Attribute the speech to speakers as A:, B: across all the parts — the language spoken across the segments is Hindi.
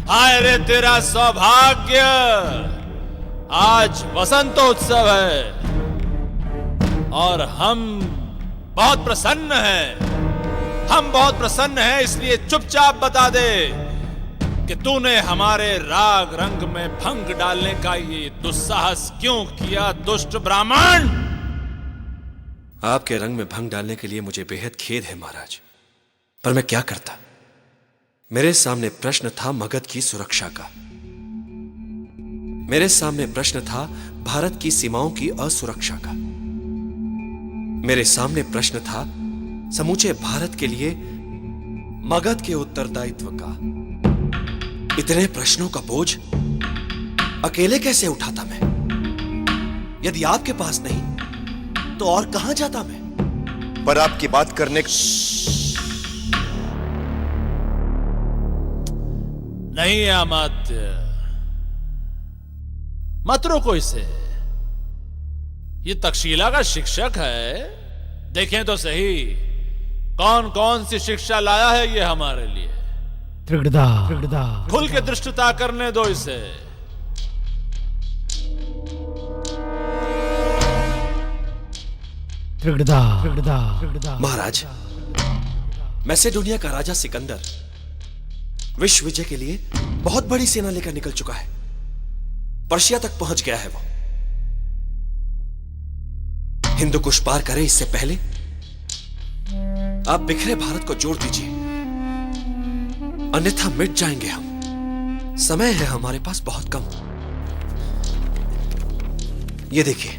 A: हाय रे तेरा सौभाग्य, आज वसंतोत्सव है और हम बहुत प्रसन्न हैं। हम बहुत प्रसन्न हैं, इसलिए चुपचाप बता दे कि तूने हमारे राग रंग में भंग डालने का ये दुस्साहस क्यों किया, दुष्ट ब्राह्मण।
B: आपके रंग में भंग डालने के लिए मुझे बेहद खेद है महाराज, पर मैं क्या करता। मेरे सामने प्रश्न था मगध की सुरक्षा का, मेरे सामने प्रश्न था भारत की सीमाओं की असुरक्षा का, मेरे सामने प्रश्न था समूचे भारत के लिए मगध के उत्तरदायित्व का। इतने प्रश्नों का बोझ अकेले कैसे उठाता मैं? यदि आपके पास नहीं तो और कहां जाता मैं?
C: पर आपकी बात करने
A: नहीं अमात्य, मत रोको इसे। ये तक्षशिला का शिक्षक है, देखें तो सही कौन कौन सी शिक्षा लाया है ये हमारे लिए। खुल के दृष्टता करने दो इसे।
B: महाराज, मैसेडोनिया का राजा सिकंदर विश्व विजय के लिए बहुत बड़ी सेना लेकर निकल चुका है। पर्शिया तक पहुंच गया है वो। हिंदू कुश पार करे इससे पहले आप बिखरे भारत को जोड़ दीजिए, अन्यथा मिट जाएंगे हम। समय है हमारे पास बहुत कम। ये देखिए,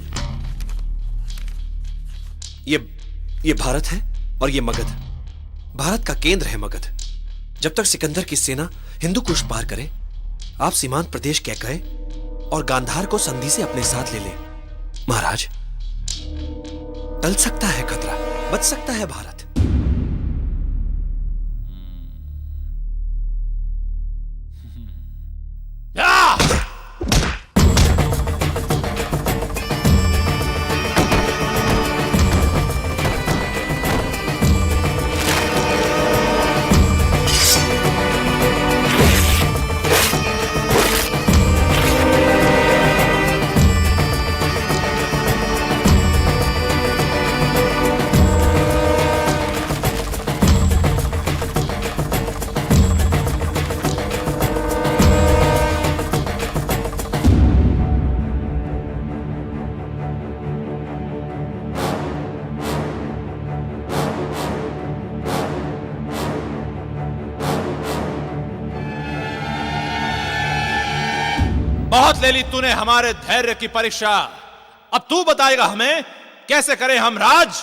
B: ये भारत है और ये मगध। भारत का केंद्र है मगध। जब तक सिकंदर की सेना हिंदू कुश पार करे, आप सीमांत प्रदेश कैकय और गांधार को संधि से अपने साथ ले लें। महाराज, टल सकता है खतरा, बच सकता है भारत।
A: बहुत ले ली तूने हमारे धैर्य की परीक्षा। अब तू बताएगा हमें कैसे करें हम राज।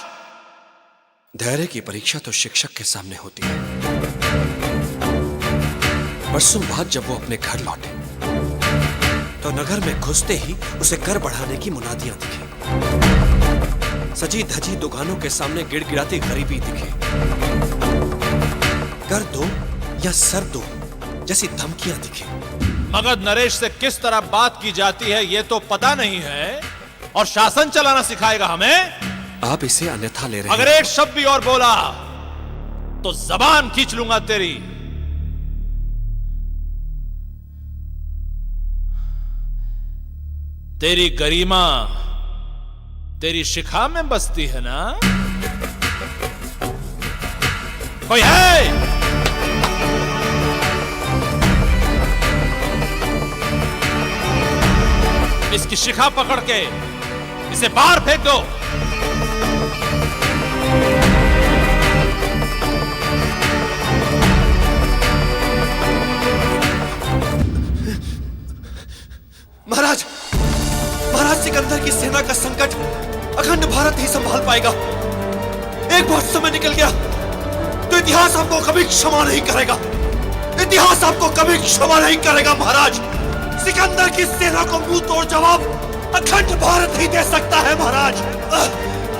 B: धैर्य की परीक्षा तो शिक्षक के सामने होती है। वर्षों बाद जब वो अपने घर लौटे तो नगर में घुसते ही उसे कर बढ़ाने की मुनादियां दिखी। सजी धजी दुकानों के सामने गिड़गिड़ाती गरीबी दिखे। कर दो या सर दो जैसी धमकियां दिखी।
A: मगध नरेश से किस तरह बात की जाती है ये तो पता नहीं है, और शासन चलाना सिखाएगा हमें।
B: आप इसे अन्यथा ले रहे हैं।
A: अगर एक शब्द भी और बोला तो जबान खींच लूंगा तेरी। तेरी गरिमा तेरी शिखा में बसती है ना। कोई है? इसकी शिखा पकड़ के इसे बाहर फेंक दो।
B: महाराज, महाराज सिकंदर की सेना का संकट अखंड भारत ही संभाल पाएगा। एक बार समय निकल गया तो इतिहास आपको कभी क्षमा नहीं करेगा। इतिहास आपको कभी क्षमा नहीं करेगा। महाराज, सिकंदर की सेना को मुंह तोड़ जवाब अखंड भारत ही दे सकता है। महाराज,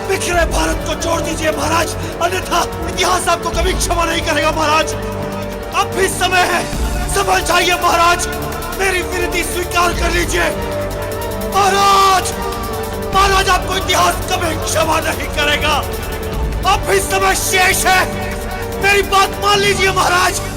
B: बिखरे भारत को छोड़ दीजिए महाराज, अन्यथा इतिहास आपको कभी क्षमा नहीं करेगा। महाराज, अब भी समय है, समझ जाइए महाराज, मेरी विनती स्वीकार कर लीजिए। महाराज, महाराज आपको इतिहास कभी क्षमा नहीं करेगा। अब भी समय शेष है, मेरी बात मान लीजिए महाराज।